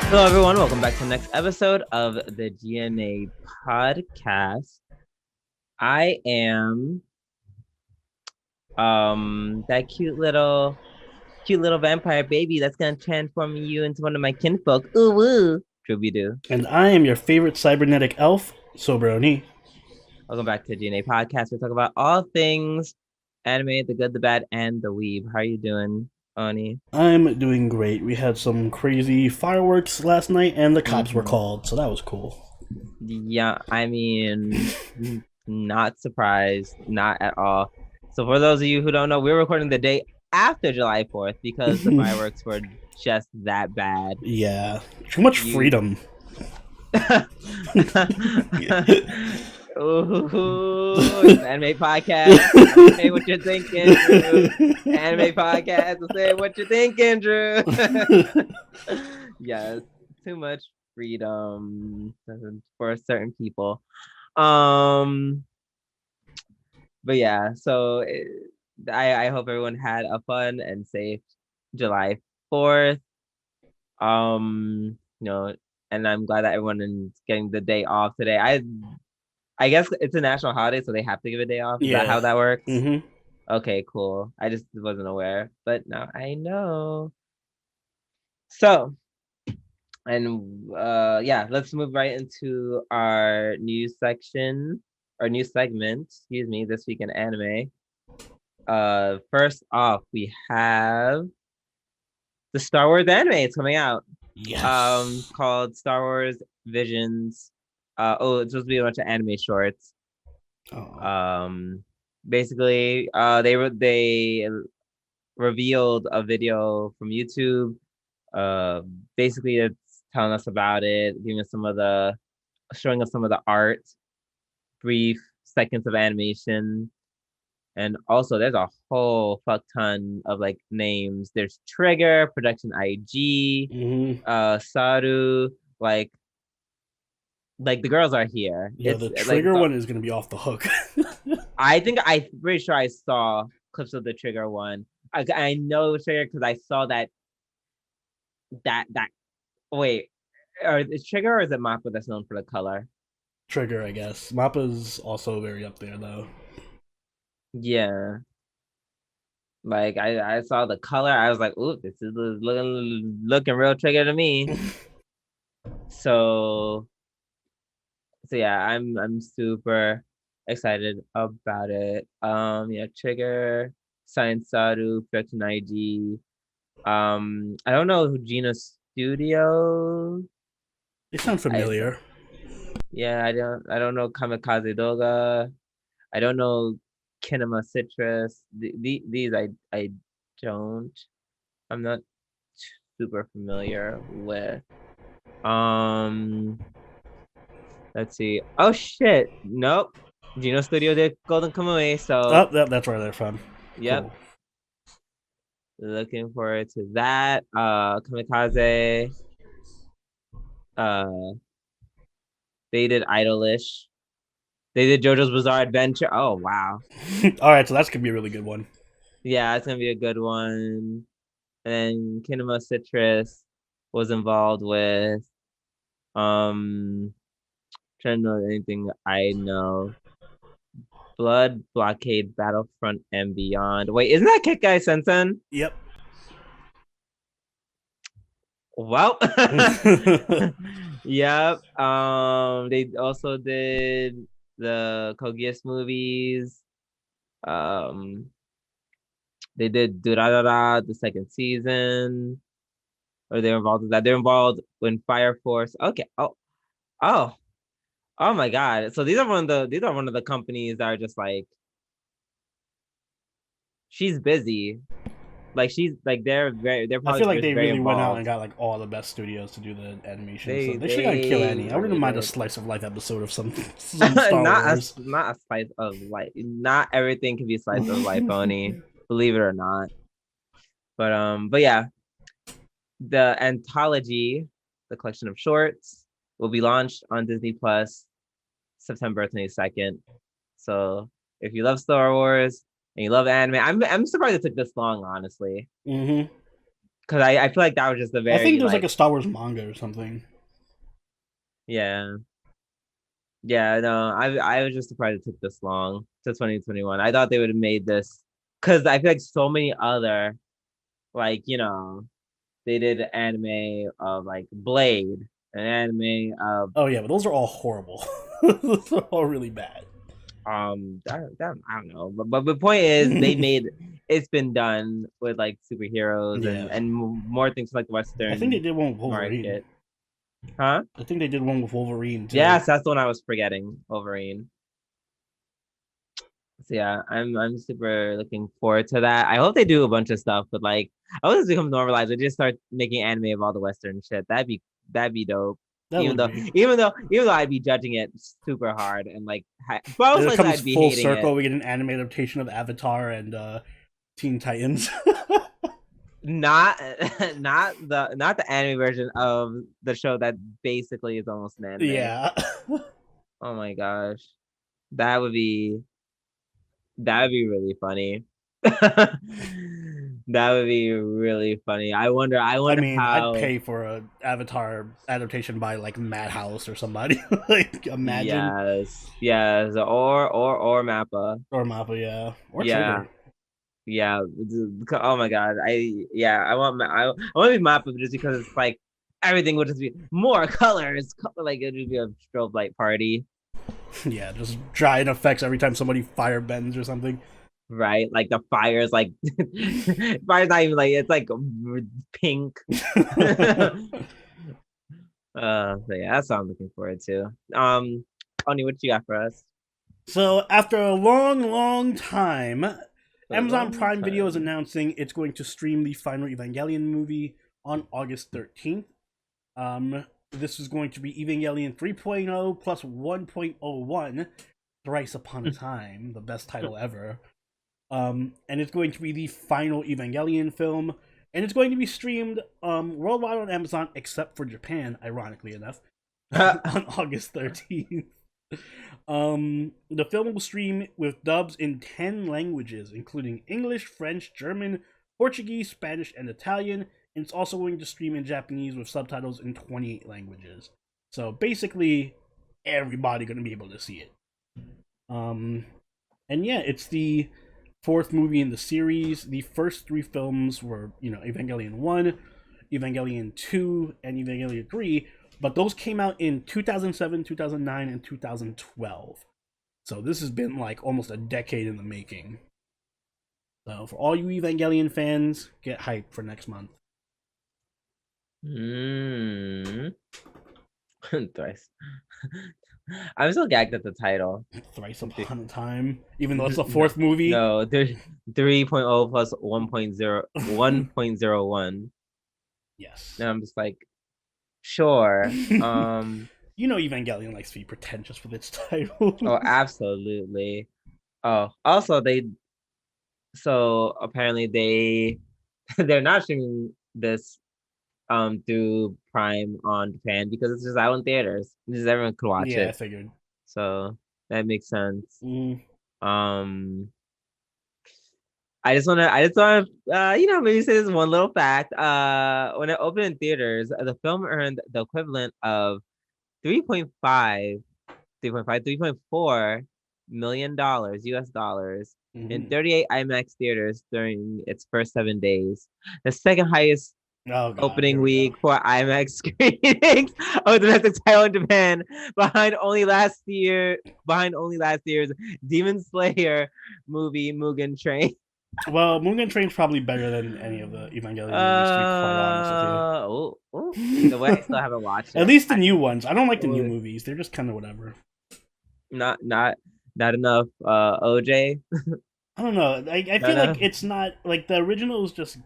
Hello, everyone. Welcome back to the next episode of the G&A podcast. I am that cute little vampire baby that's gonna transform you into one of my kinfolk. Ooh woo, Drooby doo. And I am your favorite cybernetic elf, Sobroni. Welcome back to the G&A podcast. We talk about all things anime, the good, the bad, and the weeb. How are you doing, Oni? I'm doing great. We had some crazy fireworks last night, and the cops were Mm-hmm. called, so that was cool. Yeah, I mean, not surprised, not at all. So for those of you who don't know, we're recording the day after July 4th because the fireworks were just that bad. Yeah, too much You freedom. Ooh, it's an anime podcast. Say what you're thinking, Drew. Anime podcast. Say what you're thinking, Drew. Yes, too much freedom for certain people. Um, but yeah, so I hope everyone had a fun and safe July 4th. And I'm glad that everyone is getting the day off today. I guess it's a national holiday, so they have to give a day off. Is that how Yeah. that works? hmm Okay, cool. I just wasn't aware, but now I know. So, and yeah, let's move right into our news section, our news segment, excuse me, this week in anime. First off, we have the Star Wars anime. It's coming out. Yes. Called Star Wars Visions. It's supposed to be a bunch of anime shorts. Oh. Um, Basically, they revealed a video from YouTube. Uh, Basically, it's telling us about it, giving us showing us some of the art, brief seconds of animation. And also, there's a whole fuck ton of like names. There's Trigger, Production IG, hmm Saru, like the girls are here. Yeah, It's the like trigger one is gonna be off the hook. I'm pretty sure I saw clips of the Trigger one. I know it was Trigger because I saw that wait, or is Trigger or is it Mappa that's known for the color? Trigger, I guess. Mappa's also very up there, though. Yeah. Like I saw the color, I was like, ooh, this is looking real Trigger to me. So yeah, I'm super excited about it. Yeah, Trigger, Science Saru, Production IG. I don't know who Gina Studio. They sound I familiar. Yeah, I don't know Kamikaze Doga. I don't know Kinema Citrus. These I don't. I'm not super familiar with. Um, let's see. Oh shit. Nope. Gino Studio did Golden Kamui, so Oh, that's where they're from. yep. Cool. Looking forward to that. Kamikaze. Uh, they did Idolish. They did JoJo's Bizarre Adventure. Oh wow. All right, so that's gonna be a really good one. Yeah, it's gonna be a good one. And Kinema Citrus was involved with um trying to know anything I know. Blood, Blockade, Battlefront, and Beyond. Wait, isn't that Kick Guy Sensen? Yep. Well, yep. They also did the Kogias movies. Um, they did Durarara, the second season. Or they're involved with that. They're involved in Fire Force. Okay. Oh, oh my God. So these are one of the companies that are just like she's busy. Like she's like they're I probably feel like just they very really went out and involved. got like all the best studios to do the animation. So They they should have gotten Kill they Annie. I wouldn't really mind a did. slice of life episode of some Star not Wars. not a slice of life. Not everything can be a slice of life, Oni. Believe it or not. But yeah, the anthology, the collection of shorts, will be launched on Disney Plus September 22nd. So if you love Star Wars and you love anime, I'm surprised it took this long, honestly. hmm because I feel like that was just a I think very there's like like a Star Wars manga or something. yeah. Yeah, no, I was just surprised it took this long to 2021. I thought they would have made this because I feel like so many other like they did an anime of like Blade, an anime of Oh yeah, but those are all horrible. Those are all really bad. I don't know, but the point is they made it's been done with like superheroes Yeah, and more things like the I think they Western did one with Wolverine. market, huh? I think they did one with Wolverine too. Yes, that's the one I was forgetting, Wolverine. So yeah, I'm super looking forward to that. I hope they do a bunch of stuff, but like I hope this becomes normalized. They just start making anime of all the Western shit. That'd be dope. That Even would though be. even though I'd be judging it super hard and like most It likely comes I'd be full hating circle. it. We get an anime adaptation of Avatar and Teen Titans. Not not the anime version of the show that basically is almost an anime. Yeah. Oh my gosh. That would be that'd be really funny. That would be really funny. I I wonder mean, I'd how pay for a Avatar adaptation by like Madhouse or somebody. Like, imagine. yes, or Mappa. Or Mappa, yeah. Or Yeah. Trigger. Yeah. Oh my God. I want I want to be Mappa just because it's like everything would just be more colors. Like it would be a strobe light party. Yeah, just giant effects every time somebody fire bends or something. Right? Like the fire's like fire's not even like it's like pink. So yeah, that's what I'm looking forward to. Oni, what you got for us? So, after a long, long time, For a Amazon long Prime Video is time. announcing it's going to stream the final Evangelion movie on August 13th. This is going to be Evangelion 3.0 plus 1.01, Thrice Upon a Time, the best title ever. And it's going to be the final Evangelion film, and it's going to be streamed worldwide on Amazon, except for Japan, ironically enough, on August 13th. The film will stream with dubs in 10 languages, including English, French, German, Portuguese, Spanish, and Italian. And it's also going to stream in Japanese with subtitles in 28 languages. So basically, everybody going to be able to see it. Um, and yeah, it's the fourth movie in the series. The first three films were, Evangelion 1, Evangelion 2, and Evangelion 3, but those came out in 2007, 2009, and 2012. So this has been like almost a decade in the making. So for all you Evangelion fans, get hyped for next month. Mm. Thrice. I'm still gagged at the title. Thrice Upon a Time, even though it's the No, fourth movie. no, there's 3.0 plus 1.0, 1.01. Yes. And I'm just like, sure. Evangelion likes to be pretentious with its titles. Oh, absolutely. Oh, also so apparently they're not streaming this through Prime on Japan because it's just out in theaters. Just everyone could watch Yeah, I it. figured. So that makes sense. Mm. Um I just wanna maybe say this one little fact. When it opened in theaters, the film earned the equivalent of 3.5, 3.4 million dollars, US dollars, in Mm-hmm. 38 IMAX theaters during its first 7 days. The second highest Oh God, here opening we go. week for IMAX screenings of domestic title in Japan, behind only last year's Demon Slayer movie Mugen Train. Well, Mugen Train's probably better than any of the Evangelion movies, to be quite honest with You know what? I you. still haven't watched At it. least the new ones. I don't like the new Ooh, movies. They're just kind of whatever. not not not enough. OJ, I don't know. I not feel like enough. it's not like the original is just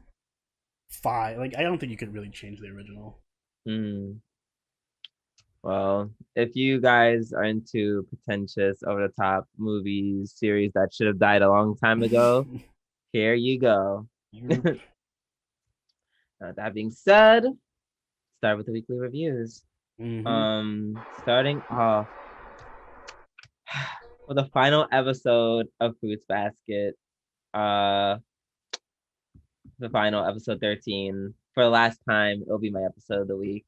fine. Like I don't think you could really change the original. Hmm. Well, if you guys are into pretentious, over the top movies, series that should have died a long time ago, here you go. That being said, start with the weekly reviews. Mm-hmm. Starting off with the final episode of Fruits Basket. Uh, the final episode 13. for the last time, it'll be my episode of the week.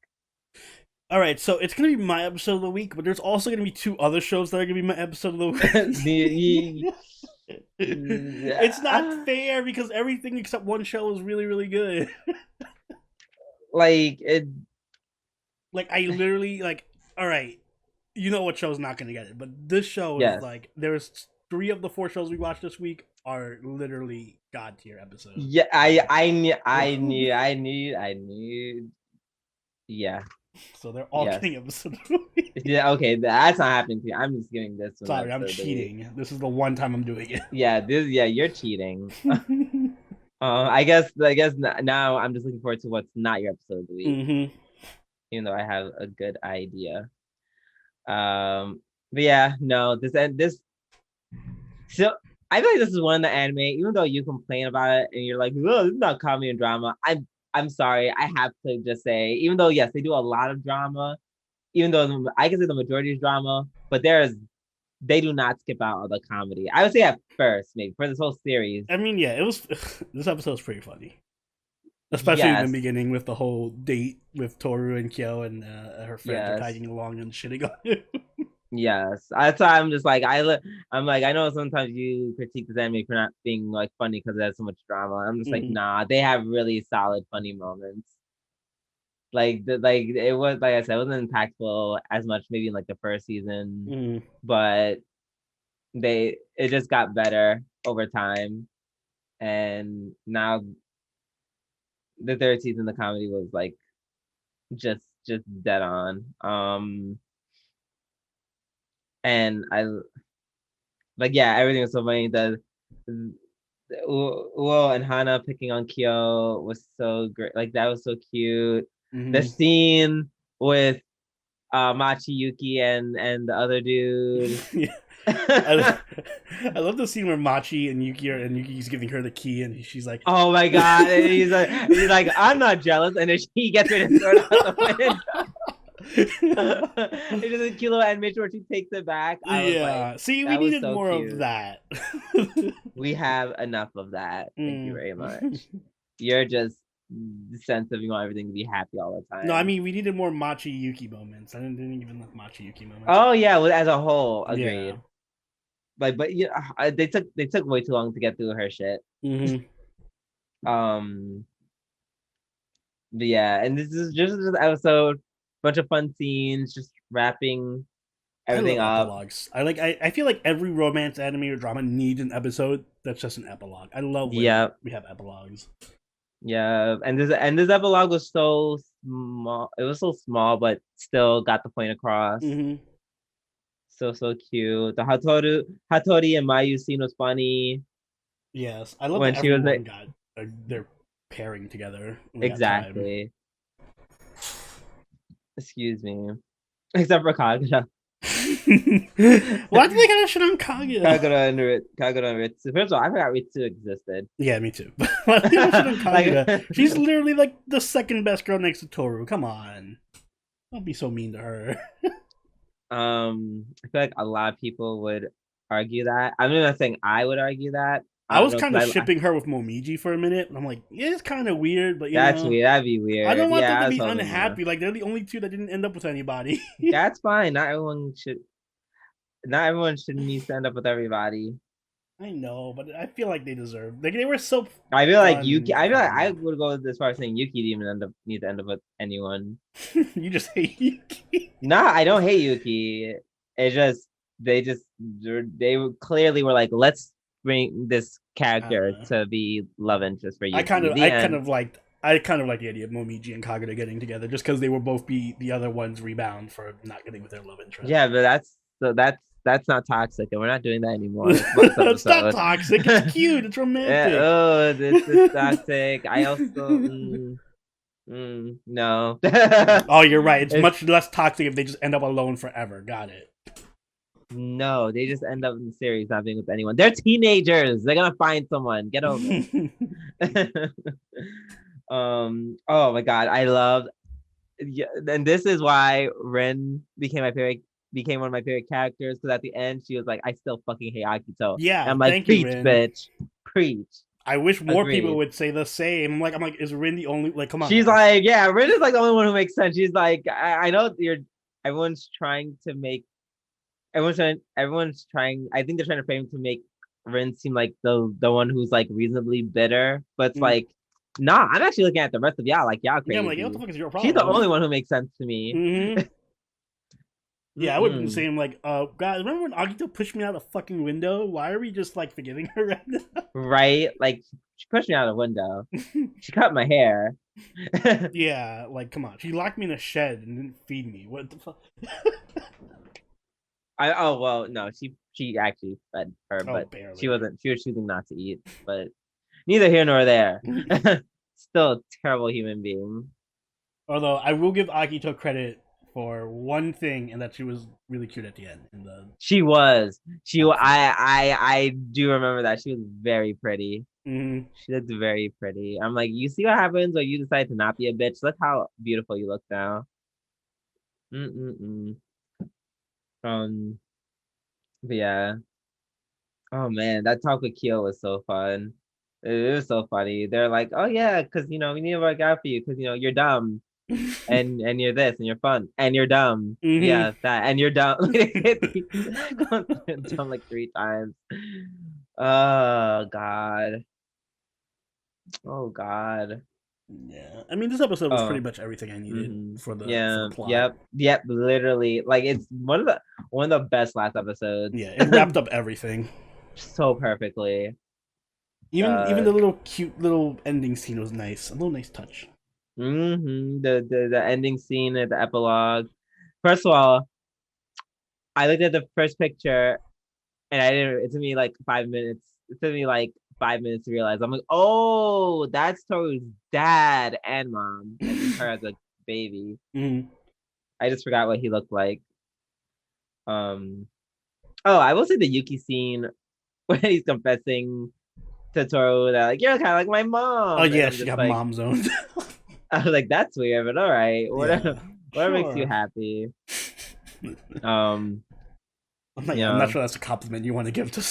All right, so it's gonna be my episode of the week, but there's also gonna be 2 other shows that are gonna be my episode of the week. It's not fair because everything except one show is really, really good. Like it. Like I literally like. All right, you know what show's not gonna get it, but this show is Yes. like there's 3 of the 4 shows we watched this week are literally god tier episodes. Yeah, I need. Yeah. So they're all Yes. getting episodes of the week. Yeah, okay, that's not happening to you. I'm just giving this one. Sorry, I'm cheating. This is the one time I'm doing it. Yeah, you're cheating. I guess now I'm just looking forward to what's not your episode of the week. Mm-hmm. Even though I have a good idea. But yeah, no, this. So I feel like this is one of the anime. Even though you complain about it and you're like, "Oh, this is not comedy and drama." I'm sorry. I have to just say, even though yes, they do a lot of drama. Even though I can say the majority is drama, but they do not skip out on the comedy. I would say at first, maybe for this whole series. I mean, yeah, it was. This episode's pretty funny, especially in the beginning with the whole date with Toru and Kyo and her friends are tagging along and shitting on him. Yes, that's why I'm just like I'm like I know sometimes you critique this anime for not being like funny because it has so much drama. I'm just like nah, they have really solid funny moments. Like it was like I said, it wasn't impactful as much maybe in like the first season, but it just got better over time, and now the third season the comedy was like just dead on. And I like yeah, everything was so funny. The Uo and Hana picking on Kyo was so great. Like that was so cute. The scene with Machi Yuki and the other dude. I love the scene where Machi and Yuki's giving her the key and she's like, "Oh my god!" And he's like, "I'm not jealous," and then he gets ready to throw it out the window. It's just a cute little animation where she takes it back. Like, see, we needed so more cute. Of that. We have enough of that. Thank you very much. You're just sense of you want everything to be happy all the time. No, I mean we needed more Machi Yuki moments. I didn't even like Machi Yuki moments. Oh yeah, well, as a whole, agreed. Yeah. Like, but yeah, they took way too long to get through her shit. But yeah, and this is just an episode. Bunch of fun scenes, just wrapping everything up. Epilogues. I feel like every romance anime or drama needs an episode that's just an epilogue. I love when we have epilogues. Yeah, and this epilogue was so small. It was so small, but still got the point across. So cute. The Hattori and Mayu scene was funny. Yes, I love when she was like, they're pairing together. Exactly. Excuse me. Except for Kaguya. Why did they gotta shit on Kaguya? Kaguya and Ritsu. First of all, I forgot Ritsu existed. Yeah, me too. Why did they shit on Kaguya? She's literally like the second best girl next to Toru. Come on. Don't be so mean to her. I feel like a lot of people would argue that. I'm not saying I would argue that. I was kind of shipping her with Momiji for a minute, and I'm like, yeah, it's kind of weird, but that's weird. That'd be weird. I don't want them to be unhappy. Like they're the only 2 that didn't end up with anybody. That's fine. Not everyone should need to end up with everybody. I know, but I feel like they deserve. Like they were so. I feel like Yuki. I feel like I would go as far as saying Yuki didn't even need to end up with anyone. You just hate Yuki. Nah, I don't hate Yuki. It's just they clearly were like, let's bring this character to be love interest for you. I kind of liked the idea of Momiji and Kaguya getting together just because they will both be the other ones rebound for not getting with their love interest. Yeah, but that's not toxic, and we're not doing that anymore. It's not toxic. It's cute. It's romantic. Yeah, it's toxic. I also no. Oh, you're right. It's much less toxic if they just end up alone forever. Got it. No, they just end up in the series not being with anyone. They're teenagers. They're gonna find someone. Get over it. Oh my god, I loved. Yeah, and this is why Ren became one of my favorite characters because at the end she was like, "I still fucking hate Akito." Yeah, and I'm like, "Preach, bitch, preach." I wish more people Agreed. would say the same. I'm like, is Rin the only? Like, come on, She's guys. like, yeah, Rin is like the only one who makes sense. She's like, I know you're. Everyone's trying to make. Everyone's trying. I think they're trying to frame to make Rin seem like the one who's like reasonably bitter, but it's Mm. like, nah. I'm actually looking at the rest of y'all like y'all Yeah, I'm like, yeah, what the crazy. fuck is your She's the problem? only one who makes sense to me. Mm-hmm. Yeah, I would have been Mm-mm. saying like, guys, remember when Agito pushed me out a fucking window? Why are we just like forgetting her right now? Right? Like she pushed me out the window. She cut my hair. Yeah, like, come on. She locked me in a shed and didn't feed me. What the fuck? I oh well no she actually fed her, Oh, but barely. she was choosing not to eat, but neither here nor there. Still a terrible human being. Although I will give Akito credit for one thing, and that she was really cute at the end in the She was. outfit. I do remember that. She was very pretty. Mm-hmm. She looked very pretty. I'm like, you see what happens when you decide to not be a bitch? Look how beautiful you look now. Mm-mm-mm. Um, but yeah. Oh man, that talk with Kyo was so fun. It was so funny. They're like, oh yeah, because we need to work out for you because you're dumb and you're this and you're fun and you're dumb. Mm-hmm. Yeah, that and you're dumb. Dumb like 3 times. Oh God. Oh God. Yeah, I mean, this episode was pretty Oh. much everything I needed for the Yeah. plot. Yep. Yep. Literally, like it's one of the best last episodes. Yeah, it wrapped up everything. So perfectly. Even Uh. the little cute little ending scene was nice. A little nice touch. The ending scene at the epilogue. First of all, I looked at the first picture and I didn't. It took me like 5 minutes. It took me like 5 minutes to realize. I'm like, oh, that's Toru's dad and mom, and her as a baby. Mm-hmm. I just forgot what he looked like. Um. Oh, I will say the Yuki scene when he's confessing to Toru that like you're kind of like my Oh mom, and yeah, I'm she just got like, mom zoned. I was like, that's weird, but all right, whatever, Yeah, whatever makes you sure. happy. Um. I'm not Yeah. sure that's a compliment you want to give to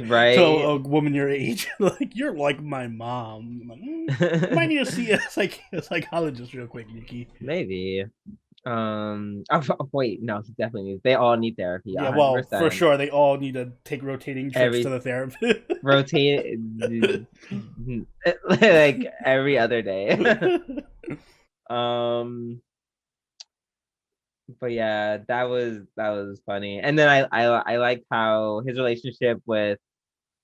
Right. a woman your age. Like, you're like my mom. I'm like, you might need to see a psychologist real quick, Yuki. Maybe. Wait, no, he definitely needs. They all need therapy, Yeah, a hundred well, for percent. sure, they all need to take rotating trips to Every the therapist. rotate, like every other day. um, but yeah, that was funny. And then I liked how his relationship with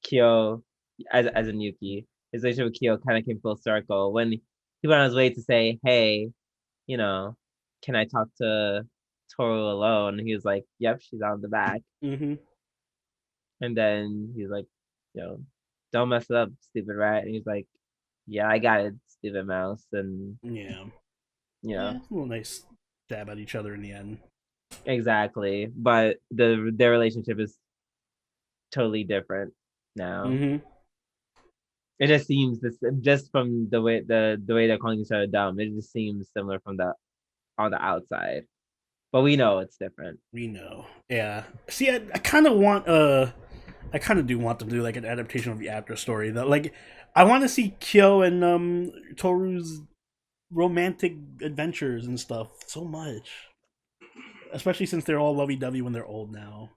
Kyo, as in Yuki, his relationship with Kyo kind of came full circle when he went on his way to say, "Hey, you know, can I talk to Toru alone?" And he was like, "Yep, she's on the back." Hmm. And then he's like, you know, "Don't mess it up, stupid rat." And he's like, "Yeah, I got it, stupid mouse." And Yeah. you Yeah, know, it's a little nice stab at each other in the end. exactly. But their relationship is totally different now. Hmm. It just seems this just from the way they're calling each other dumb. It just seems similar from the on the outside, but we know it's different. We know. Yeah. See, I kind of do want them to do like an adaptation of the after story. That like, I want to see Kyo and Toru's romantic adventures and stuff so much. Especially since they're all lovey dovey when they're old now.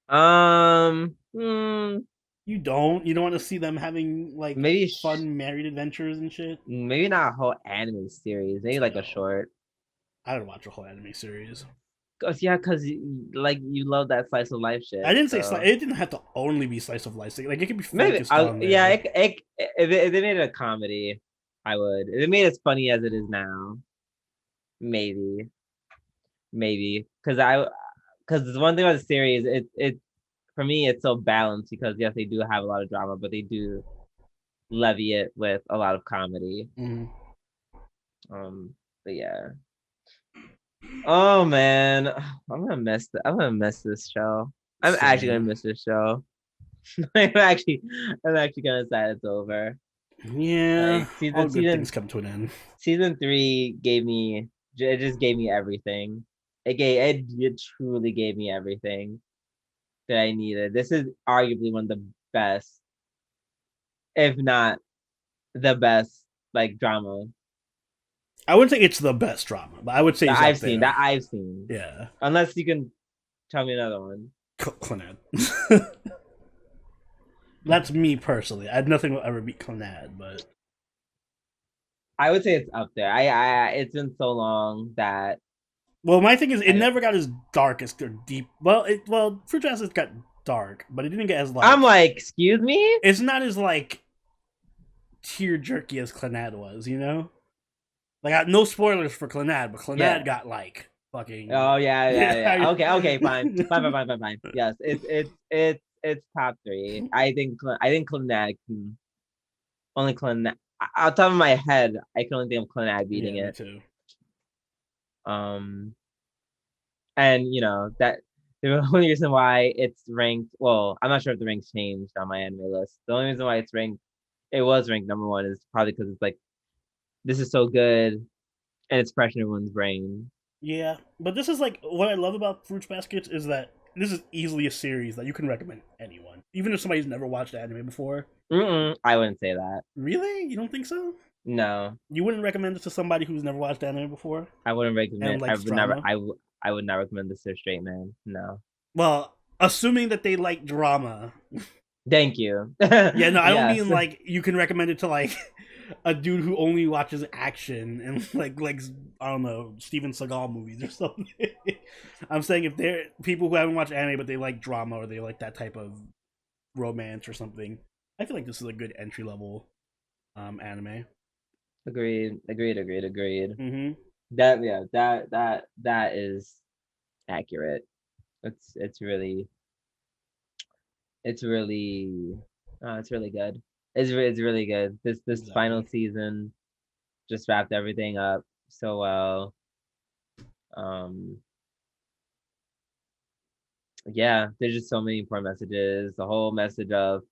Hmm, You don't want to see them having like maybe fun married adventures and shit. maybe not a whole anime series. Maybe like a No, short. I would watch a whole anime series. Cause yeah, cause like you love that slice of life I shit. didn't say So it didn't have to only be slice of life. Like it could be maybe focused on yeah. there. If they made it a comedy, I would. If they made it as funny as it is now, maybe, maybe. Cause one thing about the series, it for me it's so balanced because yes, they do have a lot of drama, but they do levy it with a lot of comedy. Mm. But yeah. Oh man, I'm gonna miss this show. I'm actually gonna Same. miss this show. I'm actually kind of sad it's over. Yeah, Like all season good things season come to an end. season three gave me it just gave me everything. It truly gave me everything that I needed. This is arguably one of the best, if not the best, like drama I wouldn't say it's the best drama, but I would say that it's I've up seen. there. That I've seen. Yeah. Unless you can tell me another one. Clannad. That's me personally. Nothing will ever beat Clannad, but I would say it's up there. It's been so long that well, my thing is, it I, never got as dark as or deep. Well, Fruit Justice got dark, but it didn't get as I'm like, excuse me? It's not as like tear jerky as Clannad was, you know. Like, no spoilers for Clannad, but Clannad got like fucking. Oh yeah. Okay, fine. Yes, it's top three. I think Clannad can only Clannad. Off the top of my head, I can only think of Clannad beating me it. too. And you know that the only reason why it's ranked. Well, I'm not sure if the ranks changed on my anime list. The only reason why it was ranked number one is probably because it's like this is so good and it's fresh in everyone's brain. Yeah, but this is like what I love about Fruits Baskets is that this is easily a series that you can recommend anyone, even if somebody's never watched anime before. I wouldn't say that. Really? You don't think so? No, you wouldn't recommend it to somebody who's never watched anime before. I wouldn't recommend. I Likes would never. drama? I would not recommend this to a straight man. No. Well, assuming that they like drama. Thank you. Yeah, no, I don't Yes. mean like you can recommend it to like a dude who only watches action and like I don't know, Steven Seagal movies or something. I'm saying if they're people who haven't watched anime but they like drama or they like that type of romance or something, I feel like this is a good entry level anime. Agreed. Mm-hmm. That is accurate. It's really it's really it's really good. It's really good. This Exactly. final season just wrapped everything up so well. Um yeah, there's just so many important messages. The whole message of,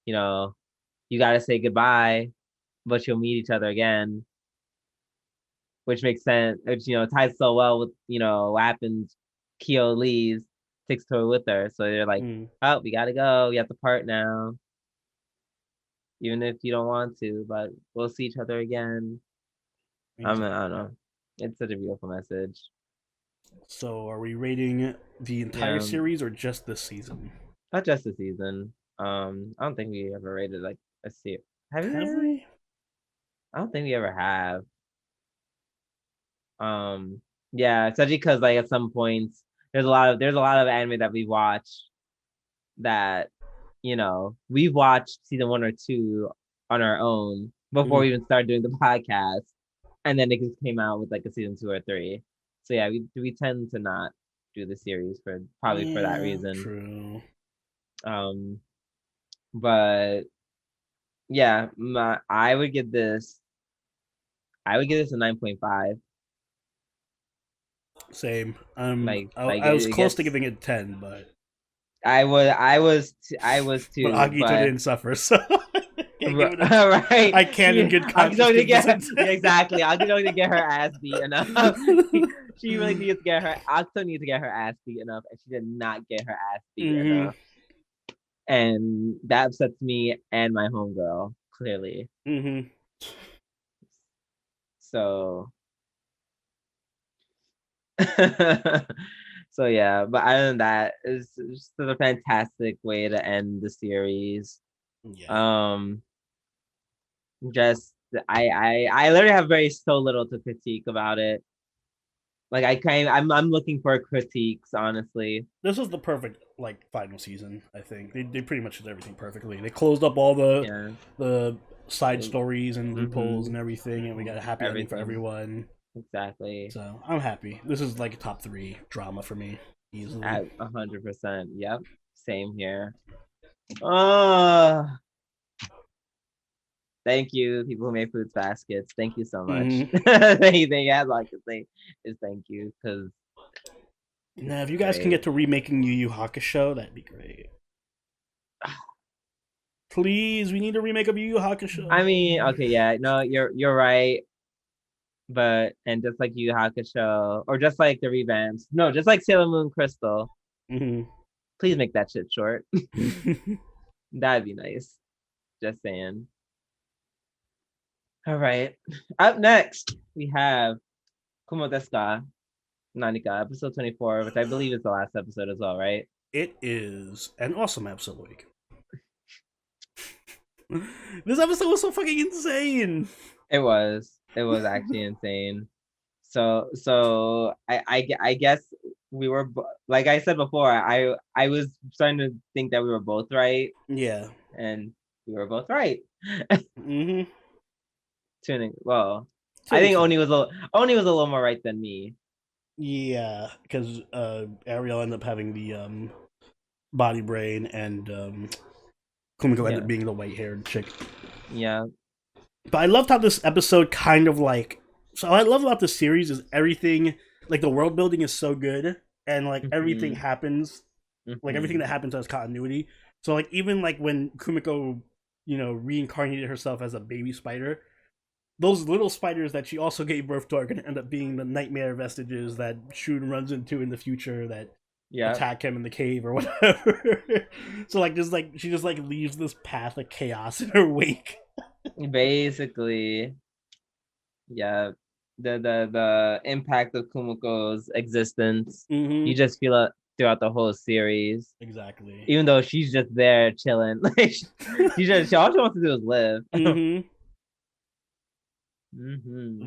you know, you gotta say goodbye, but you'll meet each other again, which makes sense. Which, you know, ties so well with, you know, what happens. Kyo leaves, takes her with her. So they're like, oh, we gotta go. We have to part now. Even if you don't want to, but we'll see each other again. Exactly. I don't know. It's such a beautiful message. So are we rating the entire series or just this season? Not just the season. I don't think we ever rated like a series. Have we? I don't think we ever have. Yeah, especially because like at some points there's a lot of anime that we watch that, you know, we've watched season 1 or 2 on our own before we even started doing the podcast, and then it just came out with like a season 2 or 3. So yeah, we tend to not do the series for probably for that reason. True. But yeah, I would give this a 9.5. Same. I was close to giving it 10, but I was too. But Agito didn't suffer, so right. I can't in good conscience. Exactly. Agito didn't get her ass beat enough. She really needs to get her. Agito needs to get her ass beat enough, and she did not get her ass beat enough. And that upsets me and my homegirl clearly. So. So yeah, but other than that, it's just a fantastic way to end the series. Yeah. Just I literally have so little to critique about it. Like I'm looking for critiques, honestly. This was the perfect like final season. I think they pretty much did everything perfectly. They closed up all the side stories and loopholes and everything, and we got a happy ending for everyone. Exactly. So I'm happy. This is like a top 3 drama for me, easily. At 100%. Yep. Same here. Thank you, people who made Fruits Baskets. Thank you so much. Anything I'd like to say is thank you, because now if you guys can get to remaking Yu Yu Hakusho, that'd be great. Please, we need a remake of Yu Yu Hakusho. I mean, okay, yeah, no, you're right. But and just like Yu Yu Hakusho, or just like the revamps, no, just like Sailor Moon Crystal. Please make that shit short. That'd be nice. Just saying. All right. Up next, we have Kumo Desu Ga, Nanika, episode 24, which I believe is the last episode as well, right? It is an awesome episode week. This episode was so fucking insane. It was. It was actually insane. So I guess we were like I said before. I was starting to think that we were both right. Yeah, and we were both right. mm-hmm. Tuning. Well, I think Oni was a little more right than me. Yeah, because Ariel ended up having the body brain, and Kumiko ended up being the white-haired chick. Yeah. But I loved how this episode kind of like. So what I love about this series is everything, like the world building is so good, and like everything happens, like everything that happens has continuity. So like even like when Kumiko, reincarnated herself as a baby spider, those little spiders that she also gave birth to are going to end up being the nightmare vestiges that Shun runs into in the future that attack him in the cave or whatever. So like just like she just like leaves this path of chaos in her wake. Basically, yeah. The impact of Kumiko's existence, you just feel it throughout the whole series. Exactly. Even though she's just there chilling, like she all she wants to do is live.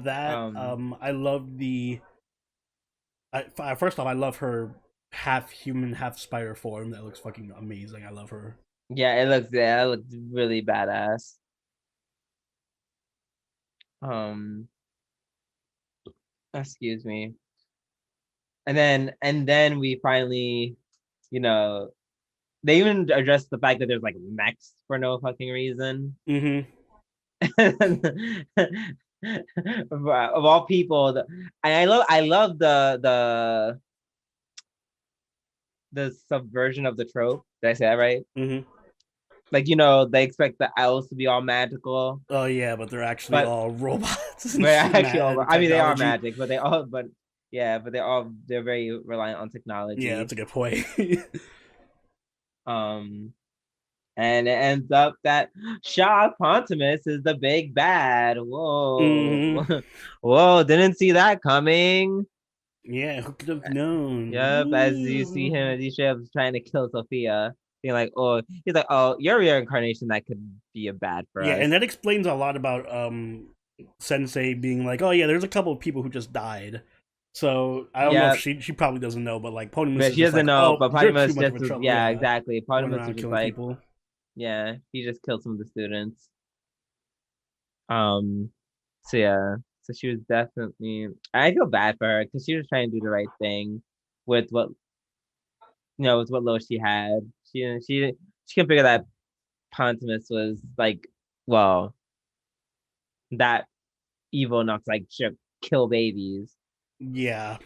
That I love the. First off, I love her half human, half spider form. That looks fucking amazing. I love her. Yeah, it looks really badass. Excuse me. And then we finally, they even addressed the fact that there's like mechs for no fucking reason. Of all people, I love the subversion of the trope. Did I say that right? Like, they expect the elves to be all magical. Oh yeah, but they're actually all robots. They're actually all, I mean, they are magic, but they're very reliant on technology. Yeah, that's a good point. And it ends up that Shaw Pontimus is the big bad. Whoa. Whoa, didn't see that coming. Yeah, who could have known? Yep, as you see him as he shows trying to kill Sophia. Being like, he's like, oh, you're a reincarnation that could be a bad for us. Yeah, and that explains a lot about Sensei being like, oh yeah, there's a couple of people who just died. So I don't know if she probably doesn't know, but like Ponymus, she doesn't know, but Ponymus just exactly. Ponymus is just like, people. Yeah, he just killed some of the students. So yeah, so she was definitely. I feel bad for her because she was trying to do the right thing with what with what little she had. She can figure that Pontimus was like, well, that evil enough to like kill babies. Yeah.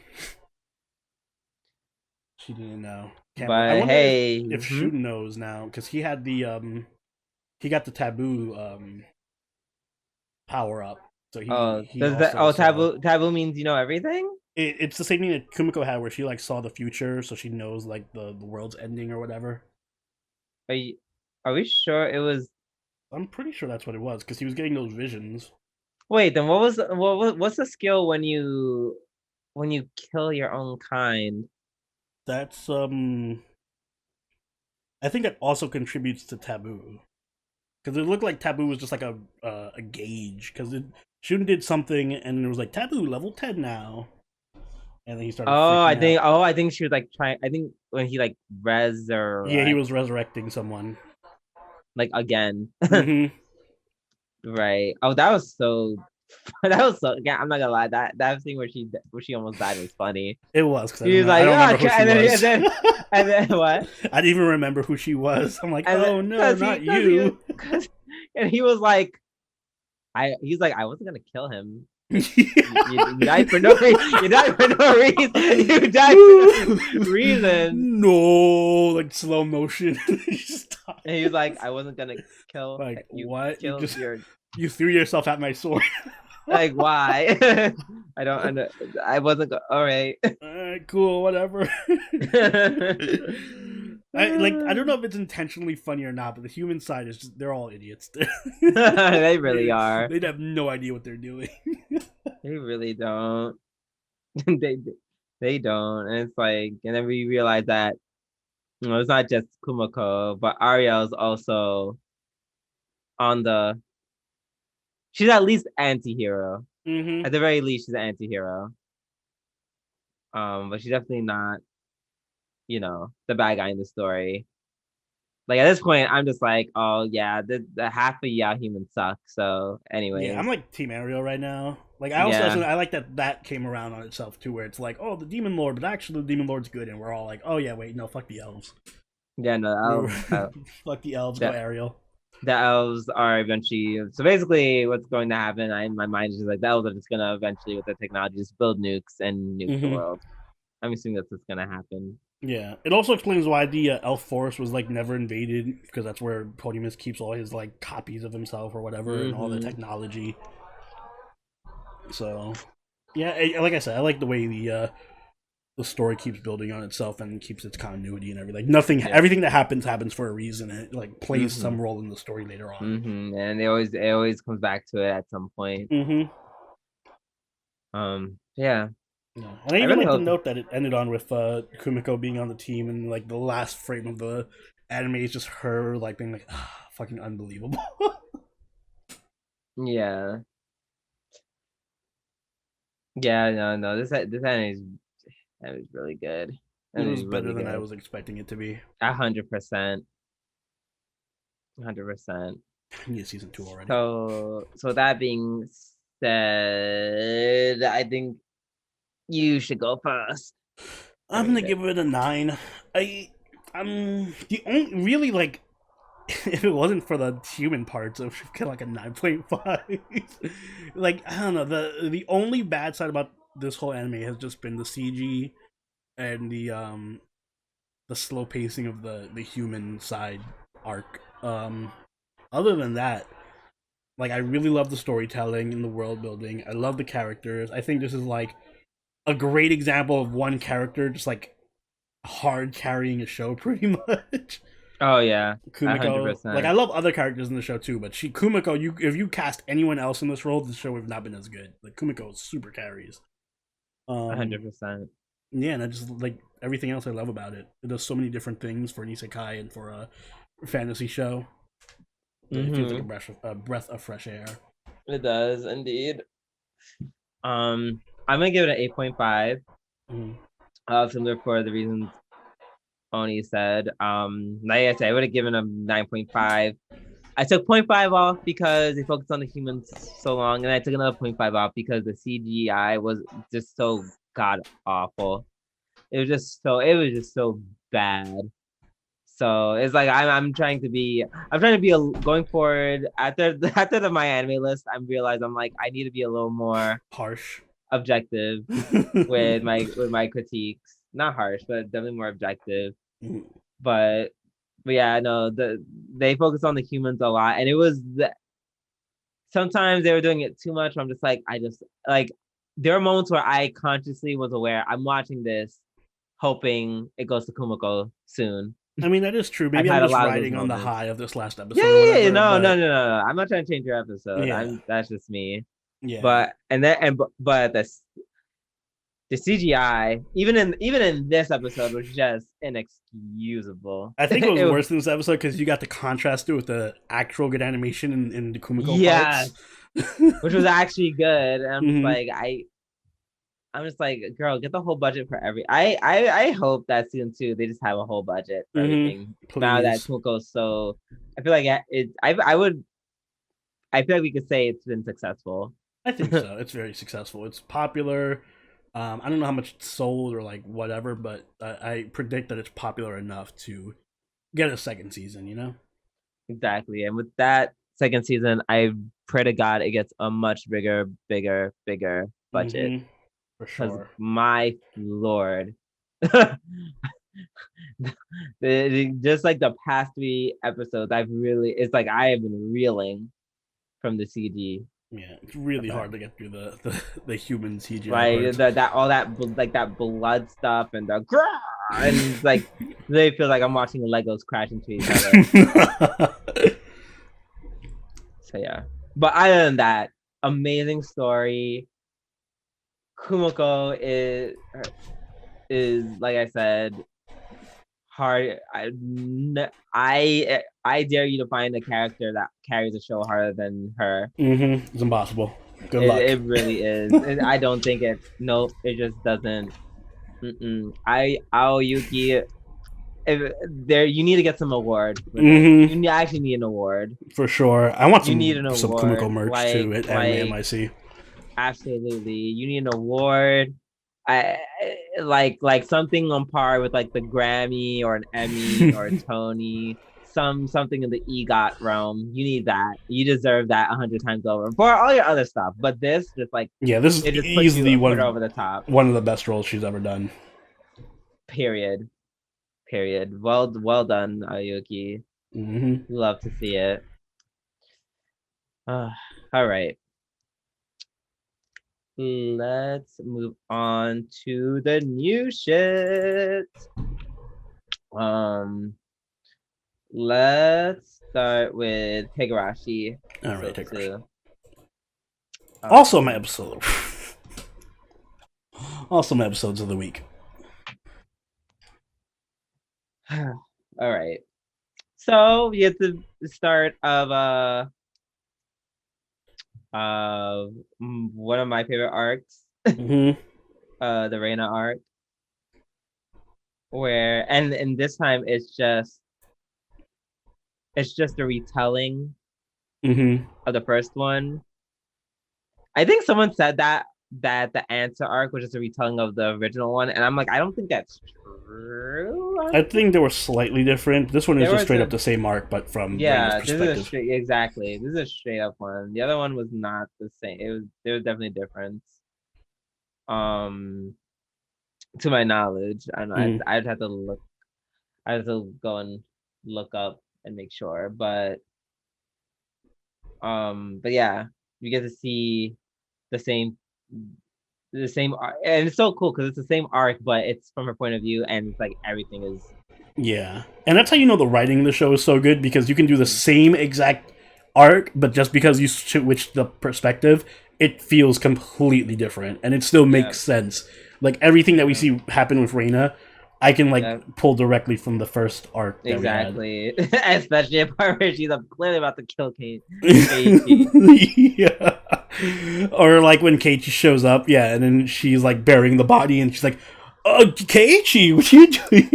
She didn't know. But hey, if Shun knows now, because he had the he got the taboo power up. So taboo means you know everything? It's the same thing that Kumiko had, where she like saw the future, so she knows like the world's ending or whatever. Are we sure it was? I'm pretty sure that's what it was, because he was getting those visions. Wait, then what's the skill when you kill your own kind? That's I think that also contributes to taboo, because it looked like taboo was just like a gauge, because Shun did something and it was like taboo level 10 now, and then he started. I think she was like trying. I think when he like he was resurrecting someone, like again. Right. Oh, that was so. Yeah, I'm not gonna lie. That thing where she almost died was funny. It was. He was like, and then what? I didn't even remember who she was. I'm like, oh no, not you. And he was like, he's like, I wasn't gonna kill him. You died for no reason. You died for no reason. You died for no reason. No, like slow motion. And he was like, I wasn't gonna kill. Like you. What? You threw yourself at my sword. Like why? I don't. I wasn't. All right. Cool. Whatever. I don't know if it's intentionally funny or not, but the human side is just they're all idiots. They really are. They'd have no idea what they're doing. They really don't. they they don't. And it's like, and then we realize that it's not just Kumiko, but Ariel's also on the. She's at least anti-hero. Mm-hmm. At the very least, she's an anti-hero. But she's definitely not, the bad guy in the story. Like at this point, I'm just like, oh yeah, the half of humans suck. So, Yeah, anyways, I'm like Team Ariel right now. Like yeah, I like that came around on itself too, where it's like, oh, the Demon Lord, but actually the Demon Lord's good, and we're all like, oh yeah, wait, no, fuck the elves. yeah, no, Fuck the elves, go that Ariel. the elves are eventually. So basically, what's going to happen? My mind is just like the elves are just gonna eventually, with the technology, just build nukes and nuke the Mm-hmm. world. I'm assuming that's what's gonna happen. Yeah, it also explains why the elf forest was like never invaded, because that's where Podimus keeps all his like copies of himself or whatever, and all the Mm-hmm. technology. So, yeah, like I said, I like the way the story keeps building on itself and keeps its continuity and everything. Like nothing, Yeah. everything that happens for a reason. And it like plays Mm-hmm. some role in the story later on. Mm-hmm. And it always comes back to it at some point. Mm-hmm. Yeah. Yeah. And I I even really like the hope. note that it ended on with Kumiko being on the team, and like the last frame of the anime is just her like being like, fucking unbelievable. Yeah. Yeah. No. This anime is really good. It Anime was is better really than I good. was expecting it to be. 100%. 100%. I need a season 2 already. So that being said, I think you should go first. I'm gonna give it a 9. I'm the only really like if it wasn't for the human parts, it would have like a 9.5. Like I don't know, the only bad side about this whole anime has just been the CG and the slow pacing of the human side arc. Other than that, like I really love the storytelling and the world building. I love the characters. I think this is like a great example of one character just like hard carrying a show pretty much. Oh yeah, a hundred Kumiko, like I percent, love other characters in the show too, but Kumiko, you if you cast anyone else in this role, the show would have not been as good. Like Kumiko super carries. a hundred Um, percent. yeah, and I just like everything else I love about it. It does so many different things for an isekai and for a fantasy show. It feels like Mm-hmm. a breath of fresh air. It does indeed. I'm gonna give it an 8.5. Mm. Similar for the reasons Oni said. Like I said, I would have given him 9.5. I took 0.5 off because they focused on the humans so long, and I took another 0.5 off because the CGI was just so god awful. It was just so bad. So it's like I'm trying to be going forward after my anime list. I'm realized I'm like I need to be a little more Harsh. objective with my critiques. Not harsh, but definitely more objective. But yeah, no, they focus on the humans a lot, and sometimes they were doing it too much. I'm just like I just like there are moments where I consciously was aware I'm watching this, hoping it goes to Kumiko soon. I mean that is true. I've Maybe I'm had a just lot of those riding on the moments. high of this last Yeah, episode or yeah, yeah. whatever, No, no, but no, no. I'm not trying to change your episode. yeah, That's just me. yeah. But the CGI, even in this episode, was just inexcusable. I think it was It was worse in this episode because you got to contrast it with the actual good animation in the Kumiko yes, parts. which was actually good. And Hmm. I'm just like, girl, get the whole budget for every. I hope that season 2 they just have a whole budget for Hmm. everything. Now that Please. Kumiko's so, I feel like I feel like we could say it's been successful. I think so. It's very successful. It's popular. I don't know how much it's sold or like whatever, but I predict that it's popular enough to get a second season. You know. Exactly. And with that second season, I pray to God it gets a much bigger budget. Hmm. For Because sure. my lord, just like the past 3 episodes, it's like I have been reeling from the CG. Yeah, it's really hard to get through the human CGI Like parts. that all that like that blood stuff and the and like they feel like I'm watching Legos crash into each other. So yeah, but other than that, amazing story. Kumiko is like I said, hard. I dare you to find a character that carries a show harder than her. It's impossible. Good luck. It really is. I don't think it. Nope, it just doesn't. Aoyuki, if there, you need to get some award with it. You actually need an award For sure. I want you need an some award Kumiko merch too at Anime MIC. Absolutely, you need an award. I like something on par with like the Grammy or an Emmy or a Tony, something in the EGOT realm. You need that. You deserve that 100 times over for all your other stuff. But this just like this is it just easily put over the top. One of the best roles she's ever done. Period. Well done, Ayuki. Love to see it. All right. Let's move on to the new shit. Let's start with Higurashi. All right, Higurashi. Also my episode. Also my episodes of the week. All right. So we get the start of one of my favorite arcs, the Reina arc, where and this time it's just a retelling of the first one. I think someone said that the answer arc was just a retelling of the original one, and I'm like, I don't think that's true. I think they were slightly different. This one is just straight up the same arc, but from Reina's perspective. Exactly. This is a straight up one. The other one was not the same. There was definitely a difference. To my knowledge, I don't know. I'd have to look. I have to go and look up and make sure, but yeah, you get to see the same arc, and it's so cool because it's the same arc, but it's from her point of view, and it's like everything is. Yeah, and that's how you know the writing of the show is so good, because you can do the same exact arc, but just because you switch the perspective, it feels completely different, and it still makes sense. Like everything that we see happen with Reina, I can pull directly from the first arc. Exactly, especially a part where she's clearly about to kill Kate. Yeah, or like when Keiichi shows up, and then she's like burying the body, and she's like, "Oh, Keiichi, what are you doing?"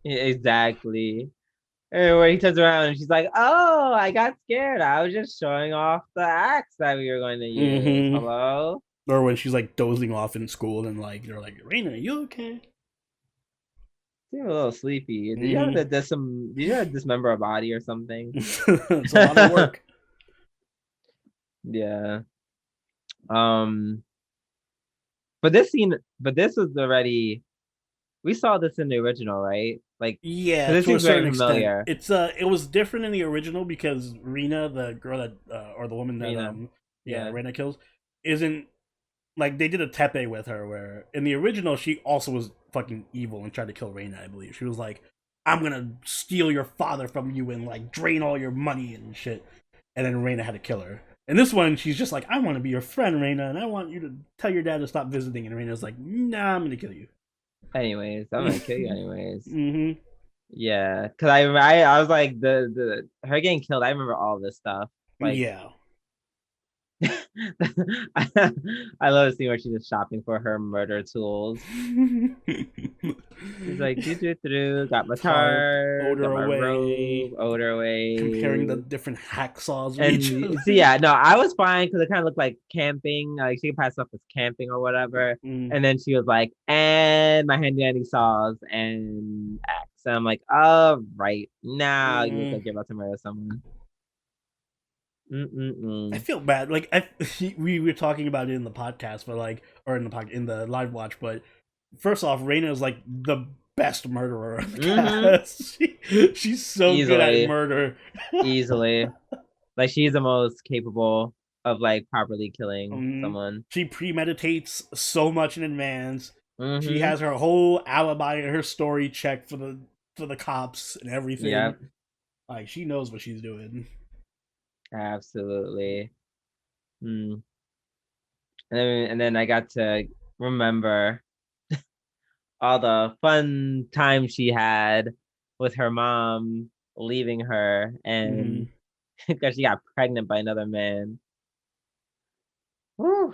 Exactly. And when he turns around and she's like, "Oh, I got scared. I was just showing off the axe that we were going to use." Hello. Or when she's like dozing off in school, and like they're like, "Reina, are you okay?" Seem a little sleepy. Did you have to dismember a body or something? It's a lot of work. Yeah. But this was already. We saw this in the original, right? Like, this seems very familiar. Extent. It was different in the original because Reina, the girl that or the woman that Reina kills, isn't like they did a tepe with her. Where in the original she also was fucking evil and tried to kill Reina. I believe she was like, "I'm gonna steal your father from you and like drain all your money and shit," and then Reina had to kill her. And this one, she's just like, "I want to be your friend, Reina, and I want you to tell your dad to stop visiting." And Reina's like, "Nah, I'm gonna kill you." Anyways, I'm gonna kill you anyways. Yeah, because I was like the her getting killed. I remember all this stuff. Like, I love the scene where she's just shopping for her murder tools. She's like, got my tar, odor got my away, robe, odor away. Comparing the different hacksaws. And so no, I was fine because it kind of looked like camping. Like she could pass off as camping or whatever. And then she was like, and my handy dandy saws and axe. And I'm like, all right, now you look like you're about to murder someone. I feel bad. Like we were talking about it in the podcast, but like, or in the live watch. But first off, Reina is like the best murderer of the cast. She's so good at murder. Easily, like she's the most capable of like properly killing someone. She premeditates so much in advance. She Mm-hmm. has her whole alibi and her story checked for the cops and everything. Yep. Like she knows what she's doing. Absolutely. Mm. And then I got to remember all the fun time she had with her mom leaving her, Mm-hmm. and because she got pregnant by another man. Whew.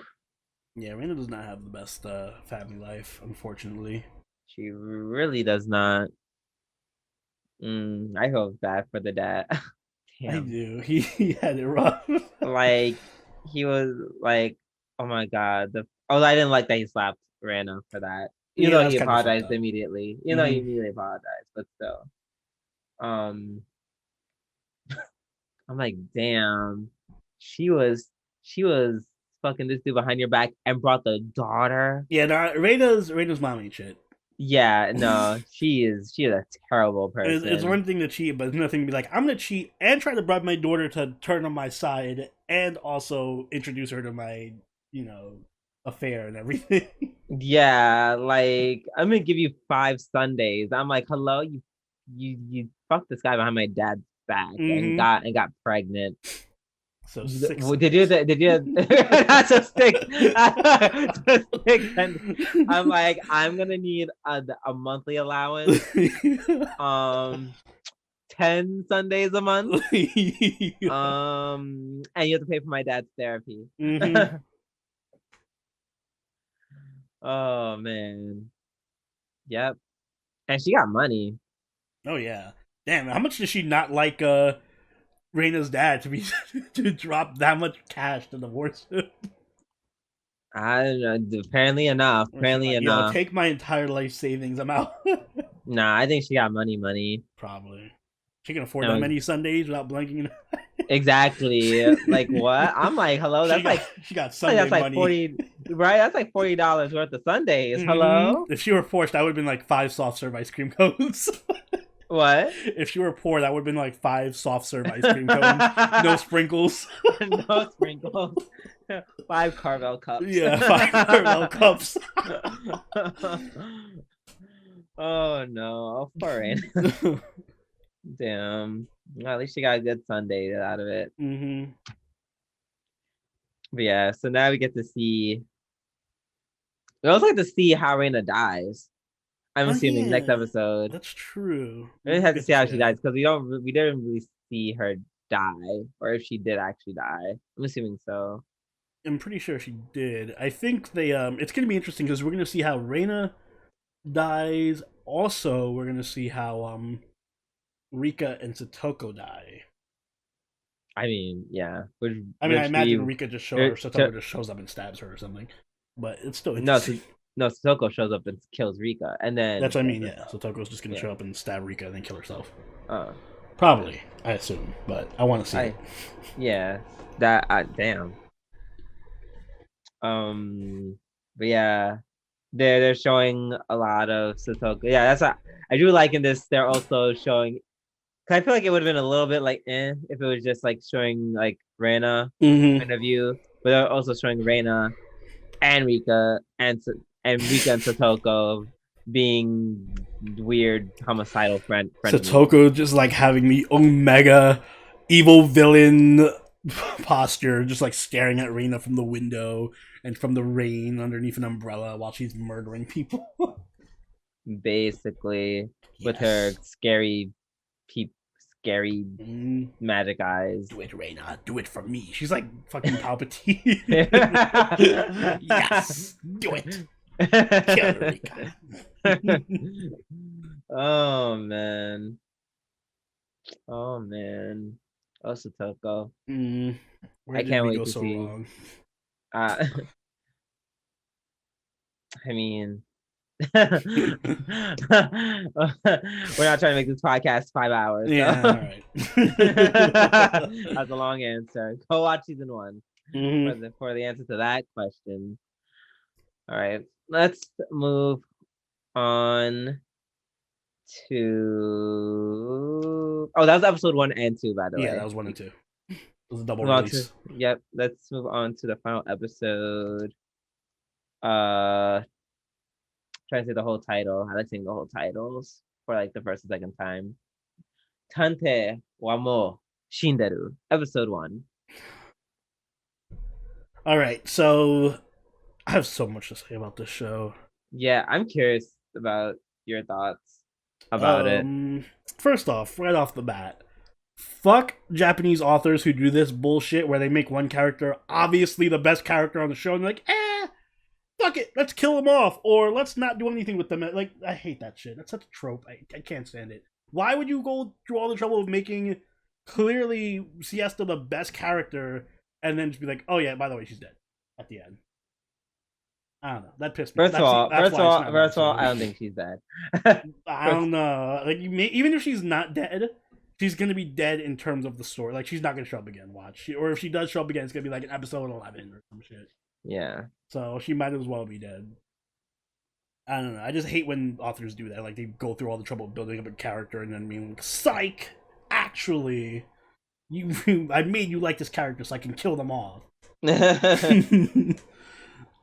Yeah, Raina does not have the best family life, unfortunately. She really does not. I feel bad for the dad. I Damn. do. He had it rough. Like he was like, oh my god. I didn't like that he slapped Rana for that. Even Yeah, though that was he kind of fucked apologized up. immediately. He Mm-hmm. immediately apologized, but still. Um, I'm like, damn. She was she was fucking this dude behind your back and brought the daughter. Yeah, no, Raina's mom ain't shit. Yeah, no, she is a terrible It's person. one thing to cheat, but it's another thing to be like, I'm gonna cheat and try to bribe my daughter to turn on my side, and also introduce her to my, you know, affair and everything. Yeah, like I'm gonna give you 5 Sundays. I'm like, hello, you fucked this guy behind my dad's back and Mm-hmm. got pregnant. So 6 Sundays. Did you that's a stick. That's a stick. And I'm like, I'm gonna need a monthly allowance. Um 10 Sundays a month. And you have to pay for my dad's therapy. Mm-hmm. Oh man. Yep. And she got money. Oh yeah. Damn, how much does she not like Raina's dad to be to drop that much cash to divorce him? I don't know. Apparently enough. Or she's Apparently like, yo, enough. take my entire life savings, I'm out. Nah, I think she got money. Probably. She can afford that No, many Sundays without blinking. exactly. Like what? I'm like, hello. She got That's Sunday like money. 40, right? That's like $40 worth of Sundays. Mm-hmm. Hello? If she were forced, that would have been like 5 soft serve ice cream cones. What? If she were poor, that would have been like 5 soft serve ice cream cones, no sprinkles. No sprinkles. 5 Carvel cups. Yeah, 5 caramel cups. Oh no, foreign. Damn. Well, at least she got a good Sunday out of it. Mm-hmm. But yeah, so now we get to see. We also get to see how Reina dies. I'm Oh assuming next yeah, episode. that's true. We We just do have to get see to how see she that. dies because we didn't really see her die, or if she did actually die. I'm assuming so. I'm pretty sure she did. I think they it's gonna be interesting because we're gonna see how Reina dies. Also, we're gonna see how Rika and Satoko die. I mean, yeah, I mean, I which imagine we Rika just show er, or Satoko just shows up and stabs her or something. But it's still no, interesting. no, Soko shows up and kills Rika, and then That's what I kills mean. Yeah, herself. Satoko's just gonna Yeah. show up and stab Rika and then kill herself. Uh. Probably, I assume, but I want to see it. I. Yeah. That. Damn. But yeah, they're showing a lot of Satoku. Yeah, that's what I do like in this. They're also showing. Cause I feel like it would have been a little bit like if it was just like showing like Reina Mm-hmm. point of view, but they're also showing Reina and Rika and Rika and Satoko being weird homicidal frenemies. Satoko just like having the omega evil villain posture, just like staring at Reina from the window and from the rain underneath an umbrella while she's murdering people. Basically, with her Yes. scary Mm, magic eyes. do it, Reina. Do it for me. She's like fucking Palpatine. Yes. Do it. Kill Rika. Oh man. Oh man. Oh Satoko. mm, where I did can't we wait go to so see. wrong? Uh I mean we're not trying to make this podcast 5 hours, so Yeah, all right. that's a long answer. Go watch season 1 Mm-hmm. for the answer to that question. All right, let's move on to. Oh, that was episode 1 and 2, by the Yeah, that way. was 1 and 2. It was a double Move on to release. Yep. Let's move on to the final episode. Uh, trying to say the whole title. I like saying the whole titles for like the first and second time. Tantei wa mo Shindeiru, episode 1. All right, so I have so much to say about this show. Yeah, I'm curious about your thoughts about it. Um, First off, right off the bat, fuck Japanese authors who do this bullshit where they make one character obviously the best character on the show and they're like, fuck it, let's kill them off or let's not do anything with them. Like, I hate that shit. That's such a trope. I can't stand it. Why would you go through all the trouble of making clearly Siesta the best character and then just be like, oh yeah, by the way, she's dead at the end? I don't know. That pissed me. First of all, I don't think she's dead. I don't know. Like, even if she's not dead, she's gonna be dead in terms of the story. Like, she's not gonna show up again. Watch, or if she does show up again, it's gonna be like an episode 11 or some shit. Yeah. So she might as well be dead. I don't know. I just hate when authors do that. Like, they go through all the trouble of building up a character and then being like, "Psych! Actually, I made you like this character so I can kill them off."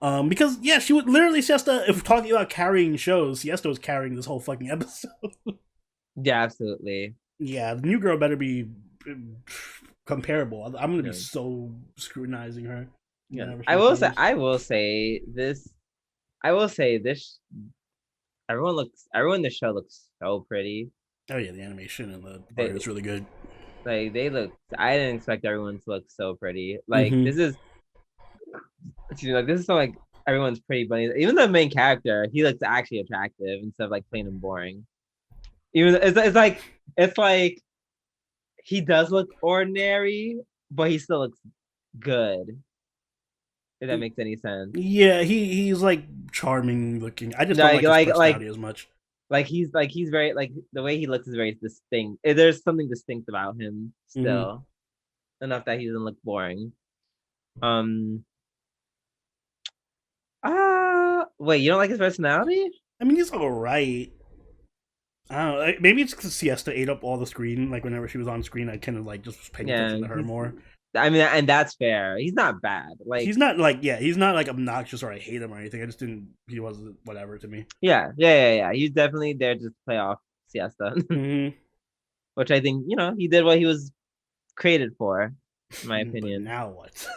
Because yeah, she would literally Siesta. If we're talking about carrying shows, Siesta was carrying this whole fucking episode. Yeah, absolutely. Yeah, the new girl better be comparable. I'm gonna be so scrutinizing her. Yeah, I will say this. Everyone in the show looks so pretty. Oh yeah, the animation and the art is really good. Like they look. I didn't expect everyone to look so pretty. Like this is. Like this is so like everyone's pretty, but even the main character, he looks actually attractive instead of like plain and boring. Even it's like he does look ordinary, but he still looks good. If that makes any sense. Yeah, he's like charming looking. I just don't like his personality as much. Like he's very like the way he looks is very distinct. There's something distinct about him still, enough that he doesn't look boring. Wait, you don't like his personality? I mean, he's alright. I don't know. Maybe it's because Siesta ate up all the screen. Like, whenever she was on screen, I kind of like just was paying attention to her more. I mean, and that's fair. He's not bad. Like, he's not like he's not like obnoxious or I hate him or anything. I just didn't. He wasn't whatever to me. Yeah. He's definitely there just to play off Siesta, which I think he did what he was created for, in my opinion. But now what?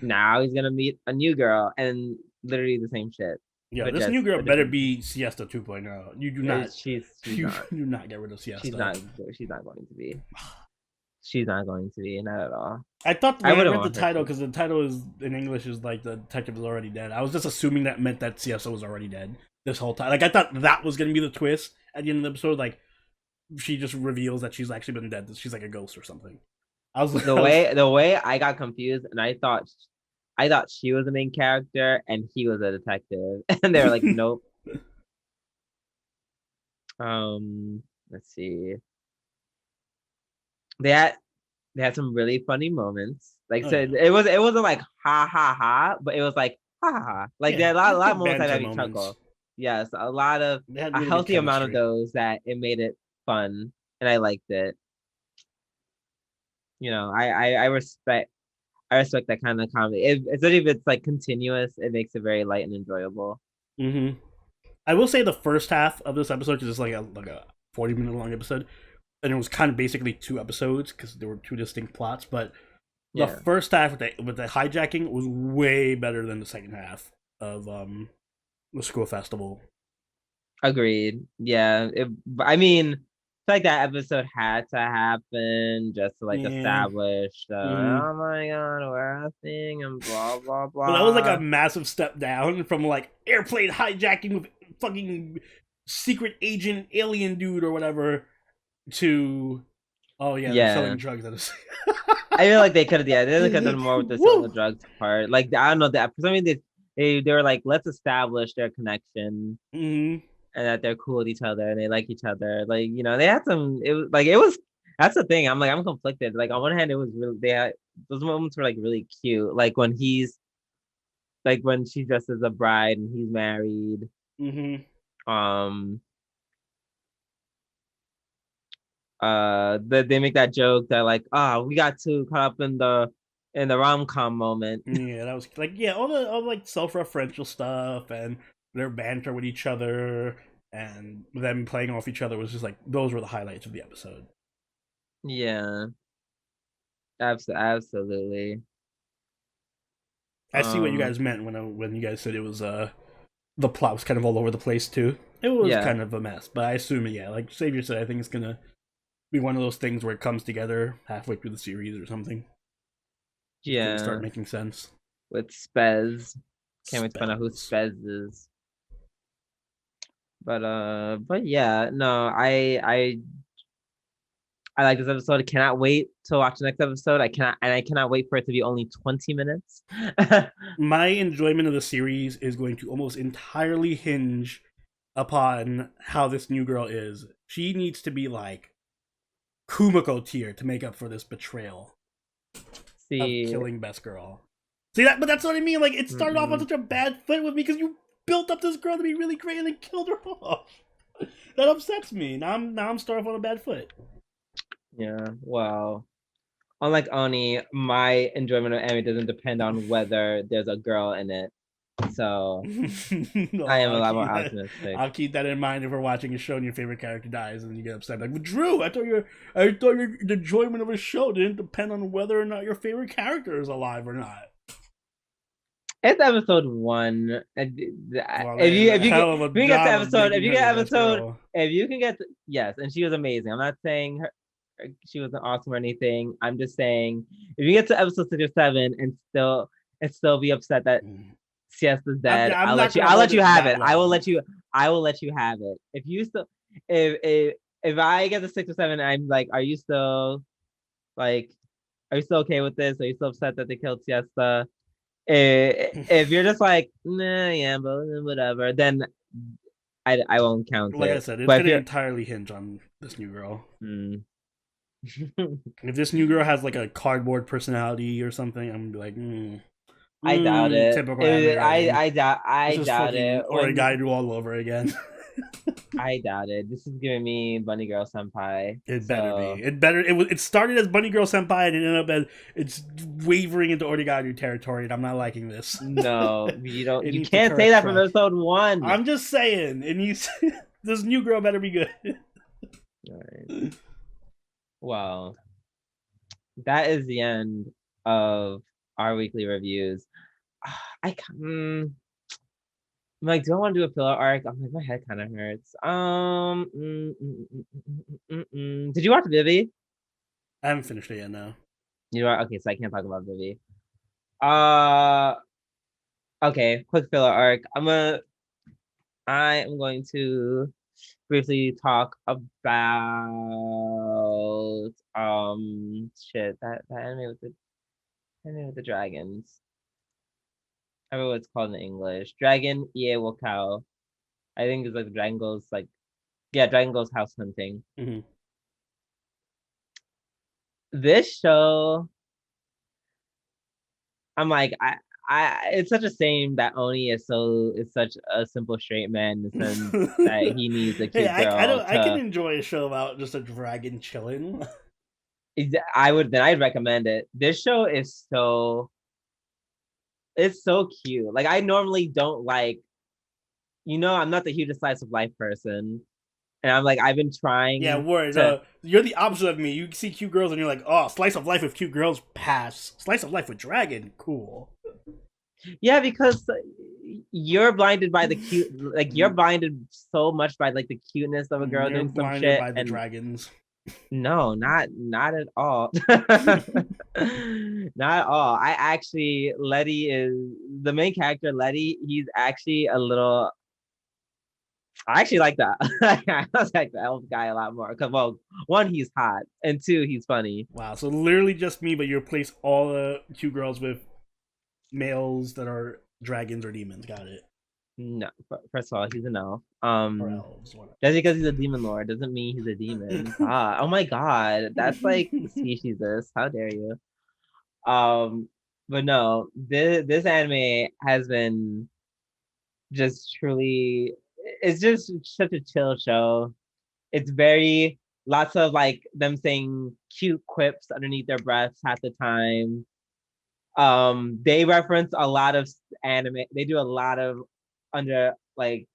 Now he's gonna meet a new girl and literally the same shit. Yeah, this new girl better be Siesta 2.0. You do not. She's you not. do not get rid of Siesta. She's not going to be. She's not going to be, not at all. I thought when I read the title, because the title is in English is like the detective is already dead. I was just assuming that meant that Siesta was already dead this whole time. Like, I thought that was gonna be the twist at the end of the episode. Like, she just reveals that she's actually been dead. She's like a ghost or something. The way I got confused, and I thought she was the main character and he was a detective, and they were like, nope. Let's see. They had some really funny moments. Like, it wasn't like ha ha ha, but it was like ha ha ha. Like, there are a lot of moments that made me chuckle. Yes, a healthy amount of those that it made it fun, and I liked it. I respect that kind of comedy. Especially if it's like continuous, it makes it very light and enjoyable. I will say the first half of this episode, because it's like a 40-minute long episode, and it was kind of basically 2 episodes because there were 2 distinct plots. But the first half with the hijacking was way better than the second half of the school festival. Agreed. Yeah. I mean, like that episode had to happen just to like establish oh my god, we're a thing and blah blah blah. But that was like a massive step down from like airplane hijacking with fucking secret agent alien dude or whatever to they're selling drugs. I feel like they could have done more with the selling the drugs part. Like, I don't know, that for some reason they were like, let's establish their connection. And that they're cool with each other and they like each other. Like, they had that's the thing. I'm conflicted. Like, on one hand, it was really, those moments were like really cute. Like when when she's dressed as a bride and he's married. They make that joke that like, we got too caught up in the rom-com moment. Yeah, that was like, all the like self-referential stuff and their banter with each other and them playing off each other was just like those were the highlights of the episode. Yeah, absolutely. I see what you guys meant when you guys said it was the plot was kind of all over the place too. It was Yeah, kind of a mess, but I assume yeah, like Savior said, I think it's gonna be one of those things where it comes together halfway through the series or something. Things start yeah. making sense. With Spez, can't wait to find out who Spells. Spez is. But yeah, no, I like this episode. I cannot wait to watch the next episode. I cannot wait for it to be only 20 minutes. My enjoyment of the series is going to almost entirely hinge upon how this new girl is. She needs to be like Kumiko tier to make up for this betrayal of See, killing best girl. See that? But that's what I mean. Like it started off on mm-mm. such a bad foot with me because you built up this girl to be really great and then killed her off. That upsets me. Now I'm starting off on a bad foot. Yeah, well, unlike Oni, my enjoyment of anime doesn't depend on whether there's a girl in it. So No, I am a lot more optimistic. I'll keep that in mind if we're watching a show and your favorite character dies and you get upset. Like, well, Drew, I thought your enjoyment of a show didn't depend on whether or not your favorite character is alive or not. It's episode one. Well, If you get hell of a if you get to job of episode, if making you her get the best episode, girl. if you can get yes, and she was amazing. I'm not saying she wasn't awesome or anything. I'm just saying if you get to episode 6 or 7 and still be upset that Siesta's dead, I'm not I'll gonna let hold you it have that it. I will long. let you have it. If you still if I get to 6 or 7, I'm like, are you still like are you still okay with this? Are you still upset that they killed Siesta? If you're just like, nah, yeah, but whatever, then I won't count Like I it. said, it's But if gonna you're, entirely hinge on this new girl. mm. If this new girl has like a cardboard personality or something, I'm gonna be like, I doubt it. typical anime writing. This I is doubt fucking it. Origairu all over again. I doubt it. This is giving me Bunny Girl Senpai. It better be. So It better. It started as Bunny Girl Senpai and it ended up as it's wavering into Origairu territory, and I'm not liking this. no, you don't. It You needs to can't say correct that from track. episode 1. I'm just saying. It needs. This new girl better be good. All right. Well, that is the end of our weekly reviews. I can. I'm like, do I want to do a filler arc? I'm like, my head kind of hurts. Did you watch Vivi? I haven't finished it yet. No. You know, okay, so I can't talk about Vivi. Uh, okay, quick filler arc. I am going to briefly talk about shit that anime with the dragons. I don't know what it's called in English. Dragon Ie Wakao. I think it's like Dragon Girl's like yeah, Dragon Girl's house hunting. Mm-hmm. This show, I'm like, it's such a shame that Oni is such a simple straight man in the sense that he needs a Hey, cute I girl don't. I can to. enjoy a show about just a dragon chilling. I'd recommend it. This show is it's so cute. Like I normally don't like, I'm not the hugest slice of life person, and I'm like I've been Yeah, trying word. to. You're the opposite of me. You see cute girls and you're like, oh, slice of life with cute girls, pass. Slice of life with dragon, cool. Yeah, because you're blinded by the cute, like you're blinded so much by like the cuteness of a girl You're doing some blinded shit, by the and dragons. no, not at all. Not at all. I actually, Letty is the main character. Letty, he's actually a little. I actually like that. I like the elf guy a lot more because, well, one, he's hot, and two, he's funny. Wow, so literally just me, but you replace all the cute girls with males that are dragons or demons. Got it. No, first of all, he's an elf. Or elves. Whatever. Just because he's a demon lord doesn't mean he's a demon. Oh my god, that's like speciesist. How dare you? But no, this anime has been just truly. It's just such a chill show. It's very lots of like them saying cute quips underneath their breaths half the time. They reference a lot of anime. They do a lot of under like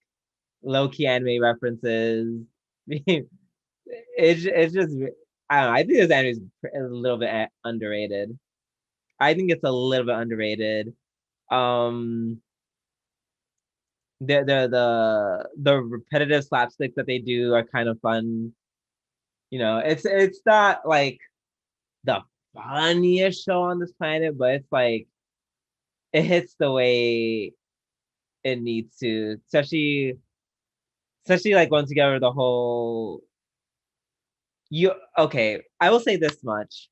low key anime references. It's just I don't know. I think this anime is a little bit underrated. I think it's a little bit underrated. Um, the repetitive slapstick that they do are kind of fun. It's not like the funniest show on this planet, but it's like it hits the way it needs to, especially like going together the whole you okay, I will say this much.